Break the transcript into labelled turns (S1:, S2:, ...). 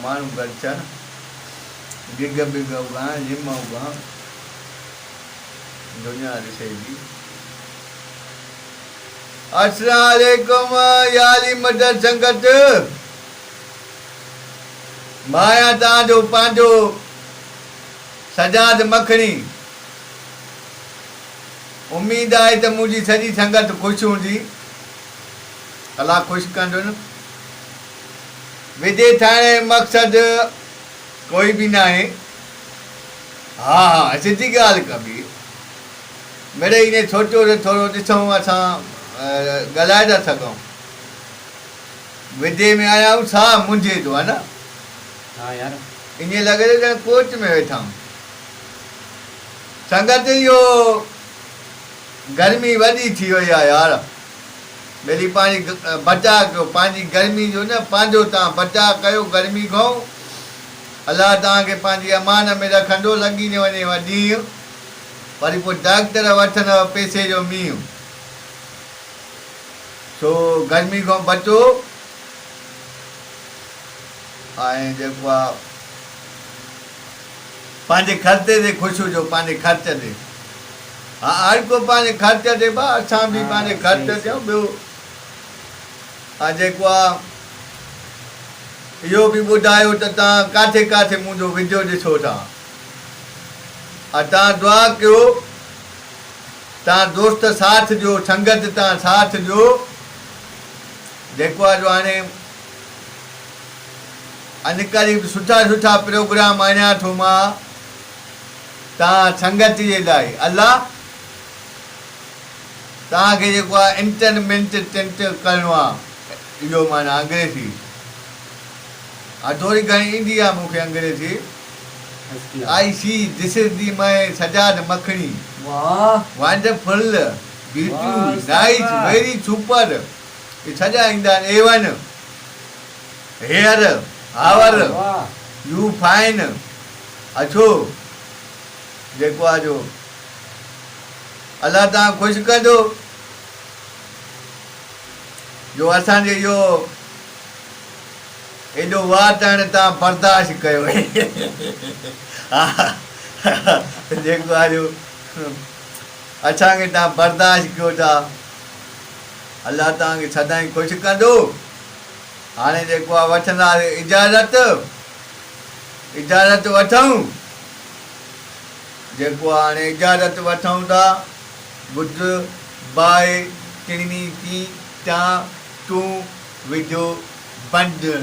S1: माण्हू घटि थियनि गिग बिग उगाइण जिम उगाइण दुनिया ॾिसे थी। अस्सलाम वालेकुम यारी मदद संगत, मां आहियां तव्हांजो पंहिंजो सजाद मखणी। उम्मीद आहे त मुंहिंजी सॼी संगत ख़ुशि हूंदी, अलाह ख़ुशि कंदुनि। विजय ठाहिण जो मक़सदु कोई बि न आहे। हा सिधी ॻाल्हि कबी, मिड़ई इन सोचियो त थोरो ॾिसूं असां ॻाल्हाए था सघूं। विजय में आया आहियूं, छा मुंझे थो आहे न?
S2: हा यार,
S1: ईअं लॻे थो ॼण कोच में वेठा आहियूं। संगत इहो गर्मी वॾी थी वई आहे यार। मेरी पंहिंजी बचाव कयो, पंहिंजी गर्मी जो न पंहिंजो तव्हां बचाव कयो गर्मी खां। अलाह तव्हांखे पंहिंजी अमान में रखंदो, लॻी न वञे ॾींहुं वरी पोइ डॉक्टर वठंदव पैसे जो मींहुं। सो गर्मी खां बचो ऐं जेको आहे पंहिंजे ख़र्चे ते ख़ुशि हुजो, पंहिंजे ख़र्च ते। हा हर को पंहिंजे ख़र्च ते बि, असां बि पंहिंजे ख़र्च ते आहियूं। ॿियो जेको आहे इहो बि ॿुधायो त तव्हां किथे किथे मुंहिंजो वीडियो ॾिसो था। तव्हां दुआ कयो, तव्हां दोस्त साथ ॾियो, संगत तव्हां साथ ॾियो। जेको आहे जो हाणे अनक़रीब सुठा सुठा प्रोग्राम आणियां थो मां तव्हां संगत जे लाइ। अलाह तव्हांखे जेको आहे इंटरटेनमेंट करिणो आहे, इहो माना अंग्रेज़ी थोरी घणी ईंदी आहे मूंखे अंग्रेज़ी। I see this is the my Sajjad मखणी, wonderful, beautiful, nice, very super, ये सॼा ईंदा आहिनि। A1 hair, our, U fine. अछो जेको आहे जो अलाह तव्हां ख़ुशि कंदो, जो असांजे इहो एॾो वात हाणे तव्हां बर्दाश्त कयो। जेको आहे जो असांखे तव्हां बर्दाश्त कयो था, अलाह तव्हांखे सदाईं ख़ुशि कंदो। हाणे जेको आहे वठंदासीं इजाज़त वठूं। जेको आहे हाणे इजाज़त वठूं था। गुड बाय, टिणी टी टा टू, वीडियो बंदि।